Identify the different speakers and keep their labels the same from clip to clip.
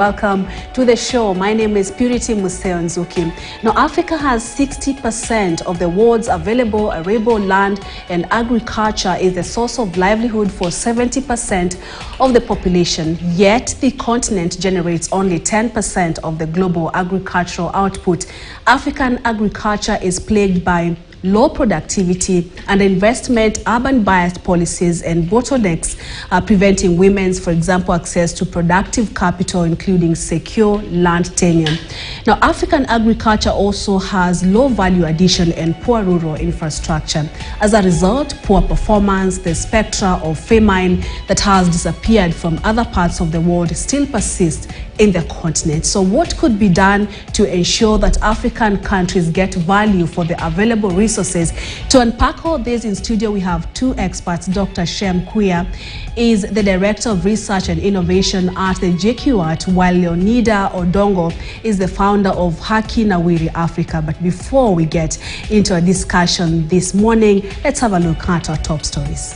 Speaker 1: Welcome to the show. My name is Purity Museo Nzuki. Now, Africa has 60% of the world's available arable land, and agriculture is the source of livelihood for 70% of the population. Yet, the continent generates only 10% of the global agricultural output. African agriculture is plagued by low productivity and investment, urban-biased policies, and bottlenecks preventing women's, for example, access to productive capital, including secure land tenure. Now, African agriculture also has low value addition and poor rural infrastructure. As a result, poor performance, the spectra of famine that has disappeared from other parts of the world still persists in the continent. So what could be done to ensure that African countries get value for the available resources? To unpack all this, in studio we have two experts. Dr. Shem Kuya is the Director of Research and Innovation at the JKUAT, while Leonida Odongo is the founder of Haki Nawiri Africa. But before we get into a discussion this morning, let's have a look at our top stories.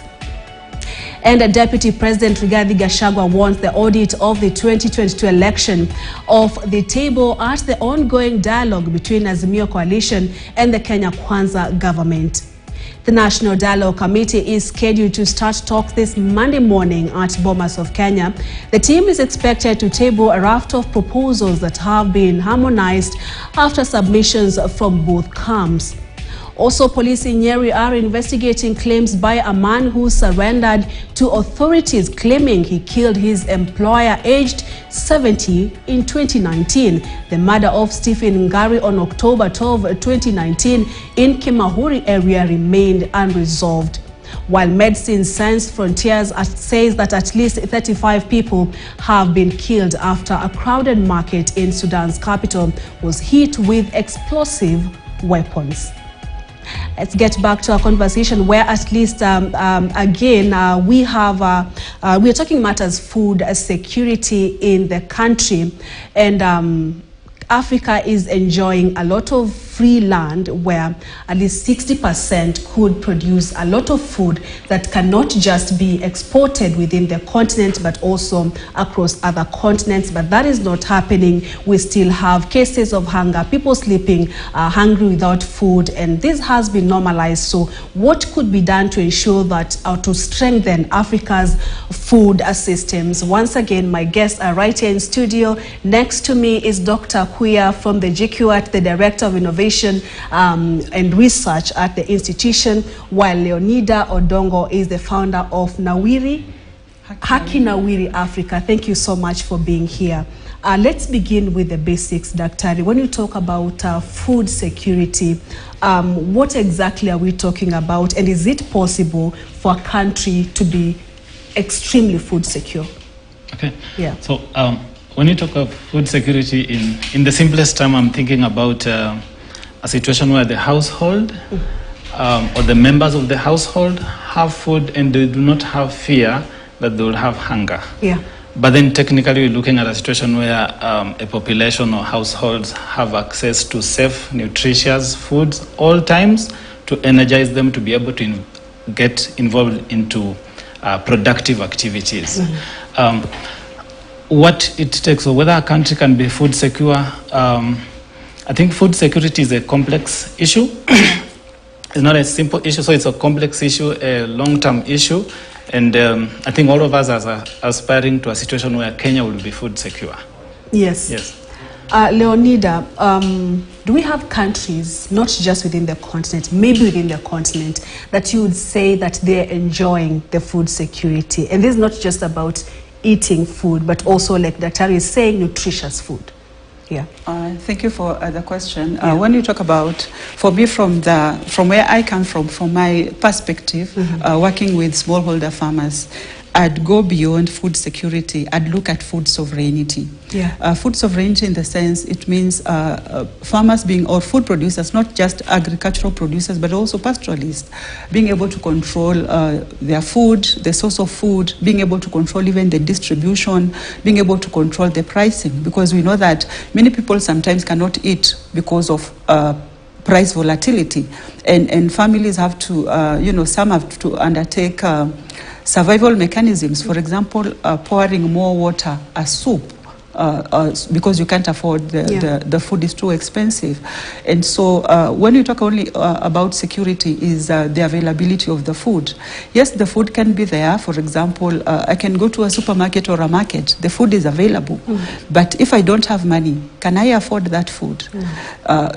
Speaker 1: And Deputy President Rigathi Gachagua wants the audit of the 2022 election off the table at the ongoing dialogue between Azimio Coalition and the Kenya Kwanza government. The National Dialogue Committee is scheduled to start talks this Monday morning at Bomas of Kenya. The team is expected to table a raft of proposals that have been harmonized after submissions from both camps. Also, police in Nyeri are investigating claims by a man who surrendered to authorities claiming he killed his employer aged 70 in 2019. The murder of Stephen Ngari on October 12, 2019 in Kimahuri area remained unresolved. While Medicine Sans Frontiers says that at least 35 people have been killed after a crowded market in Sudan's capital was hit with explosive weapons. Let's get back to our conversation, where at least again we are talking matters food security in the country, and Africa is enjoying a lot of free land where at least 60% could produce a lot of food that cannot just be exported within the continent but also across other continents. But that is not happening. We still have cases of hunger, people sleeping hungry without food, and this has been normalized. So what could be done to ensure that, or to strengthen Africa's food systems? Once again, my guests are right here in studio. Next to me is Dr. Kuya from the JKUAT, the Director of Innovation and Research at the institution, while Leonida Odongo is the founder of Haki Nawiri Africa. Thank you so much for being here. Let's begin with the basics, Daktari. When you talk about food security, what exactly are we talking about, and is it possible for a country to be extremely food secure?
Speaker 2: Okay.
Speaker 1: Yeah.
Speaker 2: So when you talk of food security, in the simplest term, I'm thinking about a situation where the household or the members of the household have food and they do not have fear that they will have hunger.
Speaker 1: Yeah.
Speaker 2: But then technically we're looking at a situation where a population or households have access to safe, nutritious foods all times to energize them to be able to get involved into productive activities. What it takes, or whether a country can be food secure, I think food security is a complex issue. It's not a simple issue, so it's a complex issue, a long-term issue. And I think all of us are aspiring to a situation where Kenya will be food secure.
Speaker 1: Yes.
Speaker 2: Yes.
Speaker 1: Leonida, do we have countries, not just within the continent, maybe within the continent, that you would say that they're enjoying the food security? And this is not just about eating food, but also, like Daktari is saying, nutritious food. Yeah.
Speaker 3: Thank you for the question. When you talk about, for me, from where I come from my perspective, working with smallholder farmers, I'd go beyond food security. I'd look at food sovereignty.
Speaker 1: Yeah.
Speaker 3: Food sovereignty, in the sense, it means farmers being, or food producers, not just agricultural producers, but also pastoralists, being able to control their food, the source of food, being able to control even the distribution, being able to control the pricing, because we know that many people sometimes cannot eat because of price volatility, and families have to, some have to undertake survival mechanisms. For example, pouring more water, a soup, because you can't afford the food is too expensive. And so when you talk only about security is the availability of the food. Yes, the food can be there. For example, I can go to a supermarket or a market. The food is available. But if I don't have money, can I afford that food?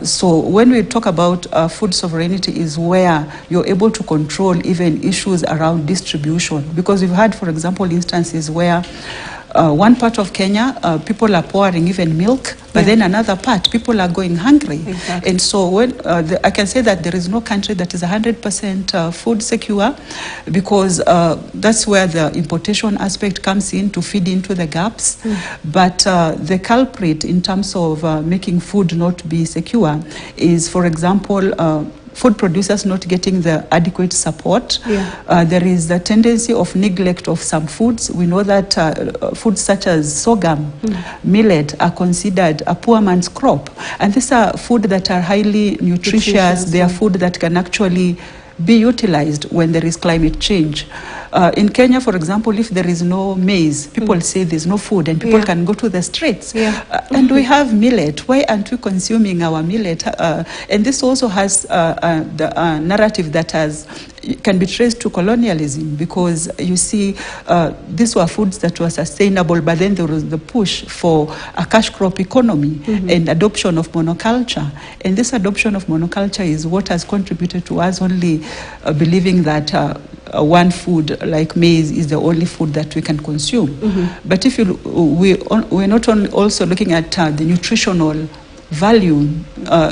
Speaker 3: So when we talk about food sovereignty is where you're able to control even issues around distribution. Because we've had, for example, instances where one part of Kenya, people are pouring even milk, but then another part, people are going hungry. Exactly. And so when, I can say that there is no country that is 100% food secure, because that's where the importation aspect comes in to feed into the gaps. But the culprit in terms of making food not be secure is, for example, food producers not getting the adequate support. There is the tendency of neglect of some foods. We know that foods such as sorghum, millet are considered a poor man's crop. And these are food that are highly nutritious. They are food that can actually be utilized when there is climate change. In Kenya, for example, if there is no maize, people say there's no food and people can go to the streets. And we have millet. Why aren't we consuming our millet? And this also has the narrative that can be traced to colonialism, because you see these were foods that were sustainable, but then there was the push for a cash crop economy and adoption of monoculture. And this adoption of monoculture is what has contributed to us only believing that one food like maize is the only food that we can consume. But if we're not only also looking at the nutritional value.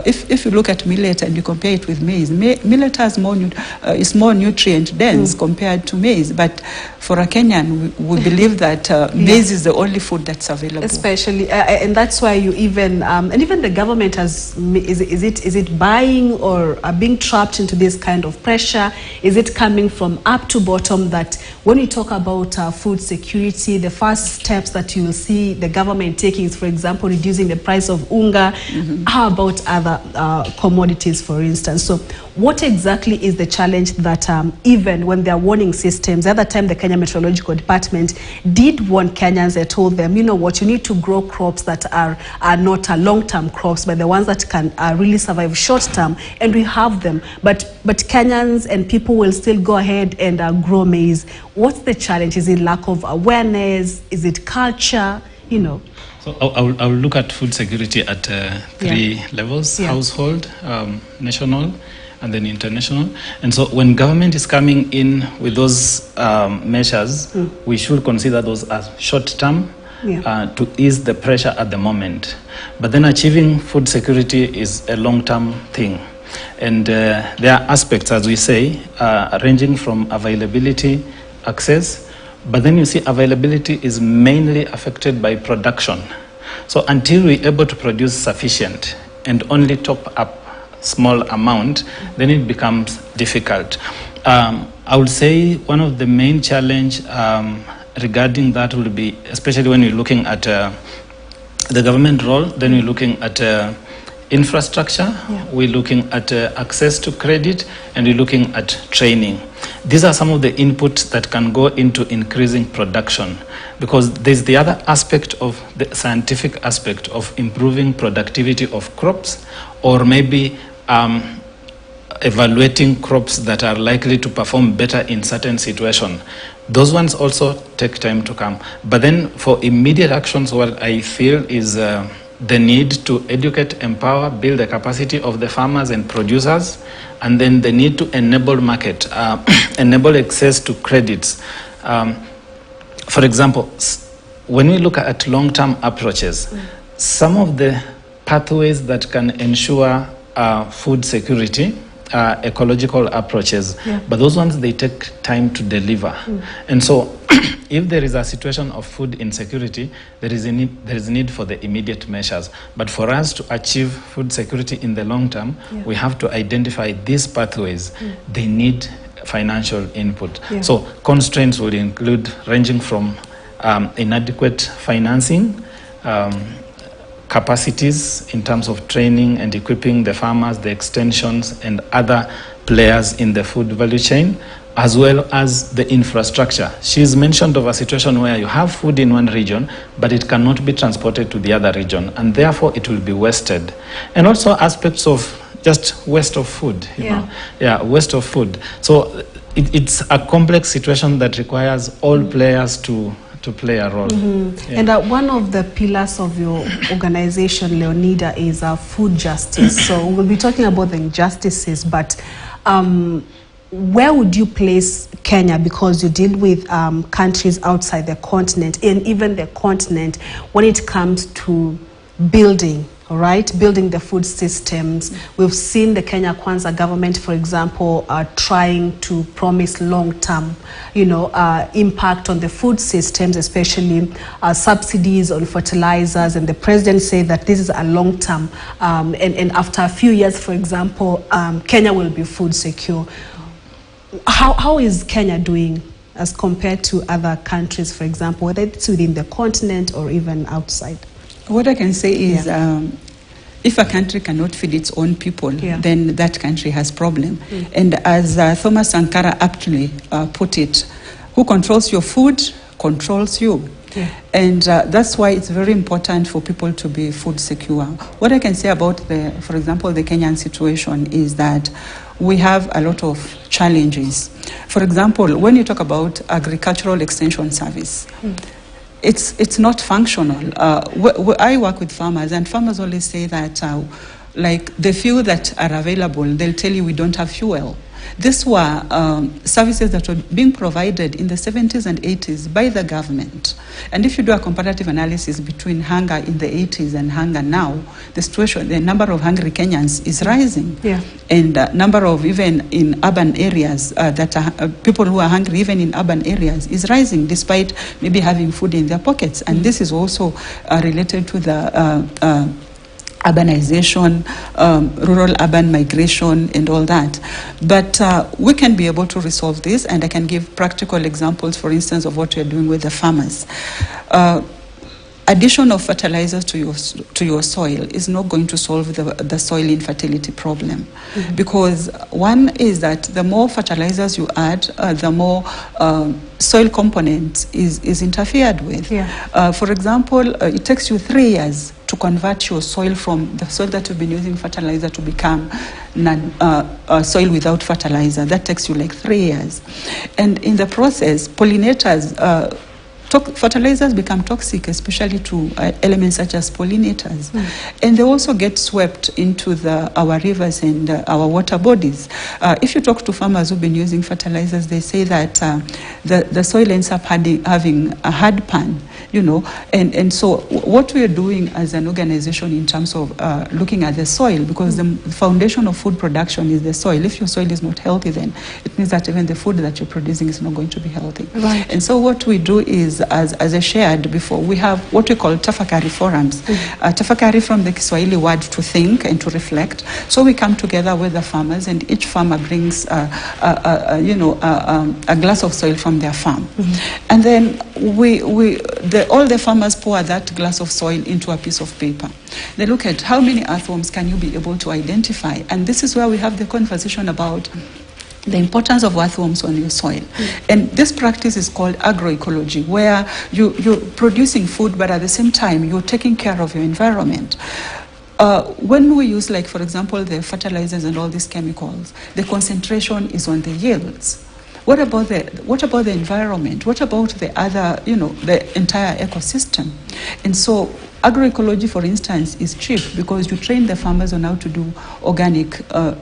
Speaker 3: If you look at millet and you compare it with maize, millet has is more nutrient dense compared to maize. But for a Kenyan, we believe that maize is the only food that's available. Especially,
Speaker 1: and that's why you even and even the government has is it buying or being trapped into this kind of pressure? Is it coming from up to bottom that when we talk about food security, the first steps that you will see the government taking is, for example, reducing the price of unga? How about other commodities, for instance? So what exactly is the challenge that even when there are warning systems, the other time the Kenya Meteorological Department did warn Kenyans, they told them, you know what, you need to grow crops that are not long-term crops, but the ones that can really survive short-term, and we have them. But Kenyans and people will still go ahead and grow maize. What's the challenge? Is it lack of awareness? Is it culture? You know.
Speaker 2: So I'll look at food security at three levels: household, national, and then international. And so when government is coming in with those measures, we should consider those as short-term to ease the pressure at the moment. But then achieving food security is a long-term thing. And there are aspects, as we say, ranging from availability, access, but then you see availability is mainly affected by production. So until we're able to produce sufficient and only top up small amount, then it becomes difficult. I would say one of the main challenge regarding that will be, especially when you're looking at the government role, then we're looking at infrastructure, we're looking at access to credit, and we're looking at training. These are some of the inputs that can go into increasing production, because there's the other aspect of the scientific aspect of improving productivity of crops, or maybe evaluating crops that are likely to perform better in certain situations. Those ones also take time to come. But then for immediate actions, what I feel is the need to educate, empower, build the capacity of the farmers and producers, and then the need to enable market, enable access to credits. For example, when we look at long-term approaches, some of the pathways that can ensure food security are ecological approaches, but those ones, they take time to deliver. And so if there is a situation of food insecurity, there is a need for the immediate measures. But for us to achieve food security in the long term, we have to identify these pathways. They need financial input. So constraints would include ranging from inadequate financing, capacities in terms of training and equipping the farmers, the extensions, and other players in the food value chain, as well as the infrastructure. She's mentioned of a situation where you have food in one region, but it cannot be transported to the other region, and therefore it will be wasted. And also aspects of just waste of food, you know. Yeah, waste of food. So it's a complex situation that requires all players to play a role. Yeah.
Speaker 1: And one of the pillars of your organization, Leonida, is food justice. So we'll be talking about the injustices, but where would you place Kenya, because you deal with countries outside the continent and even the continent when it comes to building, all right, building the food systems? We've seen the Kenya Kwanza government, for example, trying to promise long-term, impact on the food systems, especially subsidies on fertilizers, and the president said that this is a long-term, and after a few years, for example, Kenya will be food secure. How is Kenya doing as compared to other countries, for example, whether it's within the continent or even outside?
Speaker 3: What I can say is, if a country cannot feed its own people, then that country has problem. And as Thomas Sankara aptly put it, who controls your food controls you. And that's why it's very important for people to be food secure. What I can say about, for example, the Kenyan situation is that we have a lot of challenges. For example, when you talk about agricultural extension service, it's not functional. I work with farmers, and farmers always say that like the few that are available, they'll tell you we don't have fuel. These were services that were being provided in the 70s and 80s by the government. And if you do a comparative analysis between hunger in the 80s and hunger now, the situation, the number of hungry Kenyans is rising. And number of, even in urban areas, that are, people who are hungry even in urban areas is rising, despite maybe having food in their pockets. And this is also related to the urbanization, rural-urban migration, and all that. But we can be able to resolve this, and I can give practical examples, for instance, of what we are doing with the farmers. Addition of fertilizers to your soil is not going to solve the soil infertility problem, because one is that the more fertilizers you add, the more soil component is interfered with. For example, it takes you 3 years to convert your soil from the soil that you've been using fertilizer to become soil without fertilizer. That takes you like 3 years. And in the process, pollinators, fertilizers become toxic, especially to elements such as pollinators. And they also get swept into our rivers and our water bodies. If you talk to farmers who've been using fertilizers, they say that the soil ends up having a hard pan, and so what we are doing as an organization in terms of looking at the soil, because the foundation of food production is the soil. If your soil is not healthy, then it means that even the food that you're producing is not going to be healthy. And so what we do is, as I shared before, we have what we call tafakari forums. Tafakari from the Kiswahili word to think and to reflect. So we come together with the farmers, and each farmer brings a glass of soil from their farm. And then all the farmers pour that glass of soil into a piece of paper. They look at how many earthworms can you be able to identify. And this is where we have the conversation about the importance of earthworms on your soil. And this practice is called agroecology, where you're producing food, but at the same time, you're taking care of your environment. When we use, like, for example, the fertilizers and all these chemicals, the concentration is on the yields. What about the environment? What about the other, the entire ecosystem? And so agroecology, for instance, is cheap because you train the farmers on how to do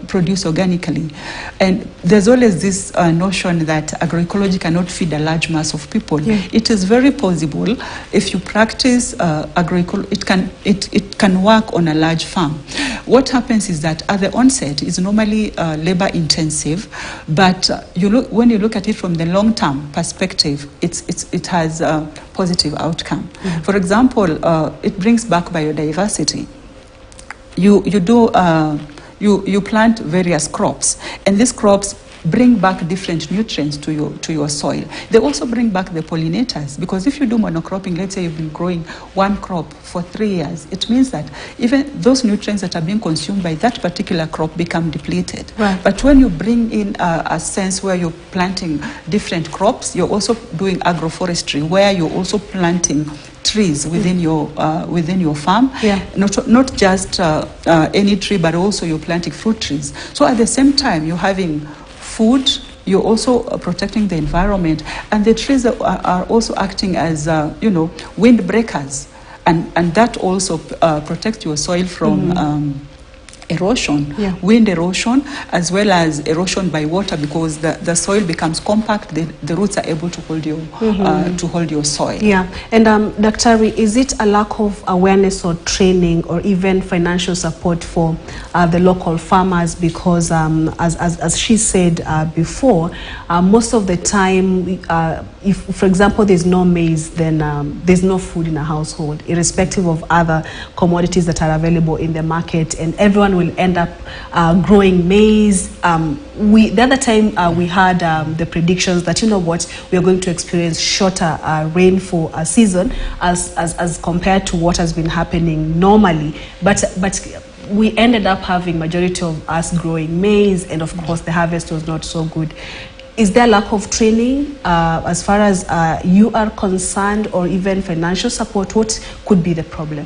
Speaker 3: produce organically. And there's always this notion that agroecology cannot feed a large mass of people. It is very possible if you practice agroecology. It can work on a large farm. What happens is that at the onset, it's normally labor intensive, but when you look at it from the long-term perspective, it has a positive outcome. For example, it brings back biodiversity. You plant various crops, and these crops bring back different nutrients to your soil. They also bring back the pollinators, because if you do monocropping, let's say you've been growing one crop for 3 years, it means that even those nutrients that are being consumed by that particular crop become depleted.
Speaker 1: Right.
Speaker 3: But when you bring in a sense where you're planting different crops, you're also doing agroforestry, where you're also planting trees within your farm.
Speaker 1: Yeah.
Speaker 3: Not just any tree, but also you're planting fruit trees. So at the same time, you're having food, you're also protecting the environment, and the trees are also acting as windbreakers, and that also protects your soil from erosion, wind erosion, as well as erosion by water, because the soil becomes compact, the roots are able to hold your soil.
Speaker 1: Yeah, and Dr. is it a lack of awareness or training or even financial support for the local farmers? Because as she said before, most of the time, if, for example, there's no maize, then there's no food in a household, irrespective of other commodities that are available in the market, and everyone will end up growing maize. The other time we had the predictions that, we are going to experience shorter rainfall season as compared to what has been happening normally. But we ended up having majority of us growing maize, and of course the harvest was not so good. Is there lack of training as far as you are concerned, or even financial support? What could be the problem?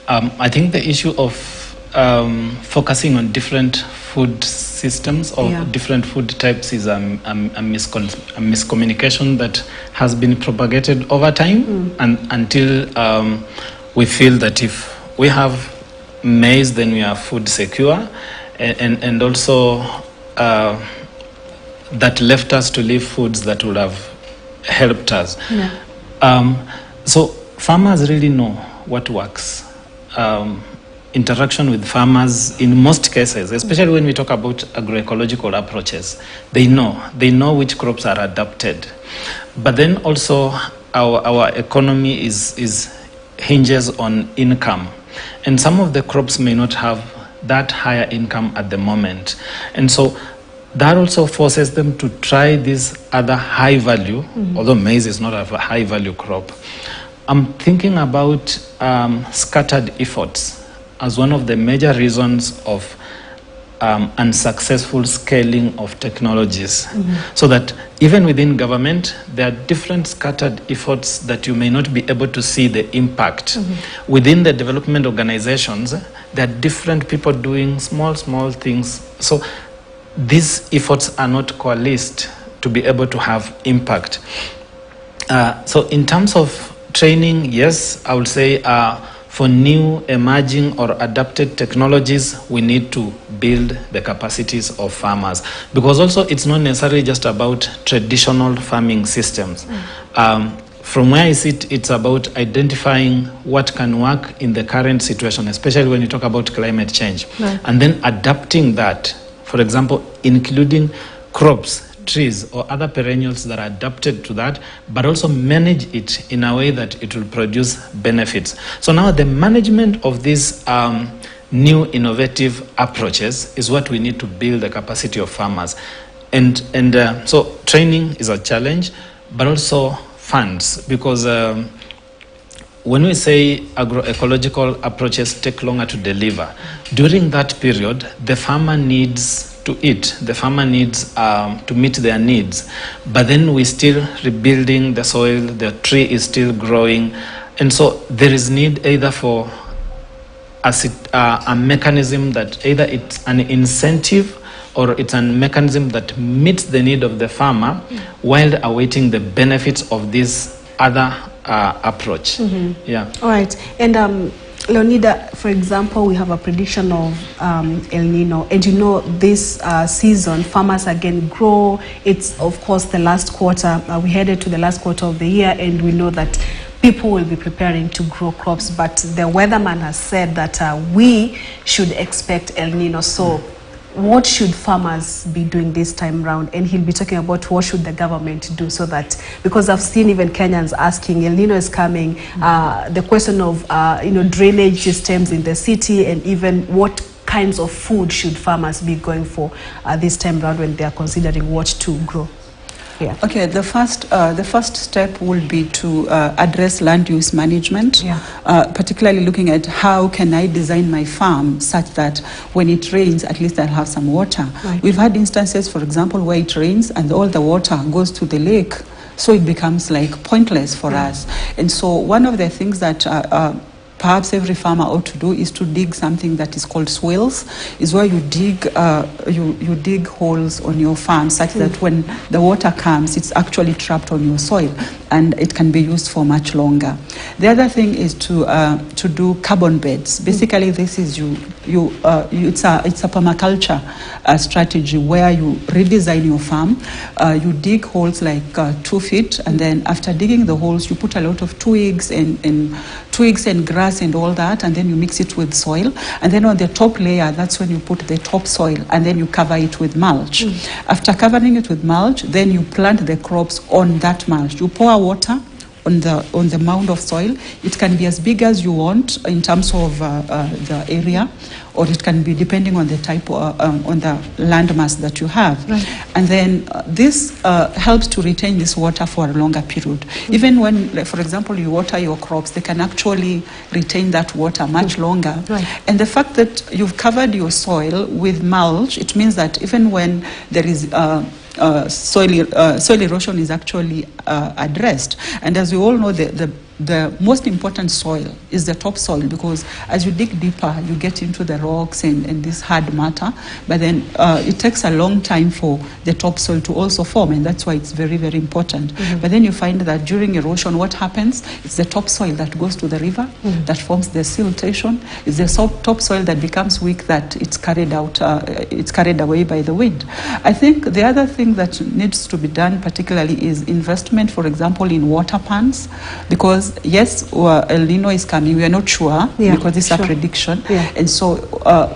Speaker 2: I think the issue of focusing on different food systems or different food types is a miscommunication that has been propagated over time, and until we feel that if we have maize, then we are food secure, and also that left us to leave foods that would have helped us. So farmers really know what works. Interaction with farmers in most cases, especially when we talk about agroecological approaches, they know which crops are adapted. But then also our economy is hinges on income, and some of the crops may not have that higher income at the moment, and so that also forces them to try this other high value, although maize is not a high value crop. I'm thinking about scattered efforts as one of the major reasons of unsuccessful scaling of technologies. So that even within government, there are different scattered efforts that you may not be able to see the impact. Within the development organizations, there are different people doing small things. So these efforts are not coalesced to be able to have impact. So in terms of training, yes, I would say for new, emerging, or adapted technologies, we need to build the capacities of farmers. Because also, it's not necessarily just about traditional farming systems. From where I sit, it's about identifying what can work in the current situation, especially when you talk about climate change. And then adapting that, for example, including crops, trees, or other perennials that are adapted to that, but also manage it in a way that it will produce benefits. So now the management of these new innovative approaches is what we need to build the capacity of farmers. And so training is a challenge, but also funds, because when we say agroecological approaches take longer to deliver, during that period, the farmer needs to eat, the farmer needs to meet their needs, but then we're still rebuilding the soil, the tree is still growing, and so there is need either for a mechanism that either it's an incentive or it's a mechanism that meets the need of the farmer while awaiting the benefits of this other approach. Yeah.
Speaker 1: All right. And Leonida, for example, we have a prediction of El Nino, and this season farmers again grow. It's of course the last quarter. We headed to the last quarter of the year, and we know that people will be preparing to grow crops, but the weatherman has said that we should expect El Nino. So what should farmers be doing this time around? And he'll be talking about what should the government do, so that, because I've seen even Kenyans asking, El Nino is coming, the question of drainage systems in the city, and even what kinds of food should farmers be going for this time around when they are considering what to grow? Yeah.
Speaker 3: Okay, the first step will be to address land use management, particularly looking at how can I design my farm such that when it rains, at least I'll have some water. Right. We've had instances, for example, where it rains and all the water goes to the lake, so it becomes like pointless for us. And so one of the things that perhaps every farmer ought to do is to dig something that is called swales, is where you dig you dig holes on your farm such that when the water comes, it's actually trapped on your soil and it can be used for much longer. The other thing is to do carbon beds. Basically, this is it's a permaculture strategy where you redesign your farm. You dig holes like 2 feet, and then after digging the holes, you put a lot of twigs and grass and all that, and then you mix it with soil, and then on the top layer, that's when you put the topsoil, and then you cover it with mulch. After covering it with mulch, then you plant the crops on that mulch. You pour water on the mound of soil. It can be as big as you want in terms of the area, or it can be depending on the type on the land mass that you have. Right. And then this helps to retain this water for a longer period. Even when, like, for example, you water your crops, they can actually retain that water much longer. Right. And the fact that you've covered your soil with mulch, it means that even when there is soil erosion is actually addressed. And as we all know, the most important soil is the topsoil, because as you dig deeper, you get into the rocks and this hard matter. But then it takes a long time for the topsoil to also form, and that's why it's very, very important. But then you find that during erosion, what happens? It's the topsoil that goes to the river that forms the siltation. It's the topsoil that becomes weak, that it's carried out, it's carried away by the wind. I think the other thing that needs to be done particularly is investment, for example, in water pans, because yes, El Nino is coming. We are not sure because it's a prediction, and so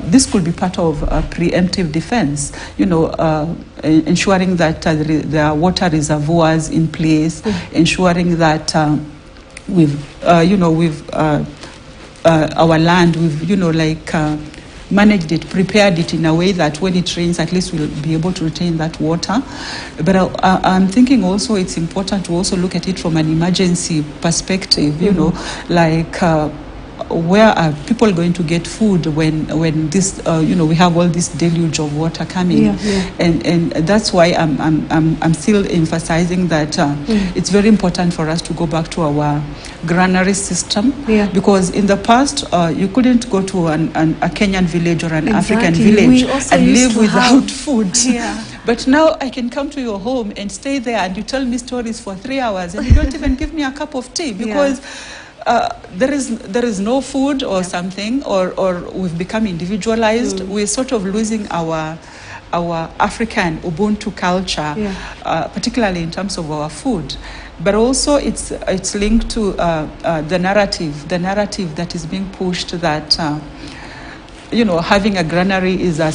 Speaker 3: this could be part of preemptive defense. You know, ensuring that there are water reservoirs in place, ensuring that our land, we've managed it, prepared it in a way that when it rains, at least we'll be able to retain that water. But I'm thinking also it's important to also look at it from an emergency perspective, you know, like where are people going to get food when this, we have all this deluge of water coming? And that's why I'm still emphasizing that it's very important for us to go back to our granary system, because in the past you couldn't go to a Kenyan village or an African village and live without food. But now I can come to your home and stay there, and you tell me stories for 3 hours and you don't even give me a cup of tea, because there is no food or something, or we've become individualized. We're sort of losing our African Ubuntu culture, particularly in terms of our food. But also it's linked to the narrative that is being pushed that having a granary is a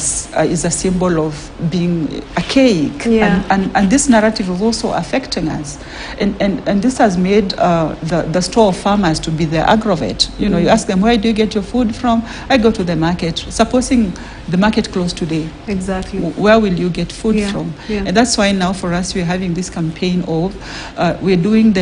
Speaker 3: symbol of being archaic, and this narrative is also affecting us, and this has made the store of farmers to be the aggravate. You ask them, where do you get your food from? I go to the market. Supposing the market closed today, where will you get food from? And that's why now for us we're having this campaign of we're doing the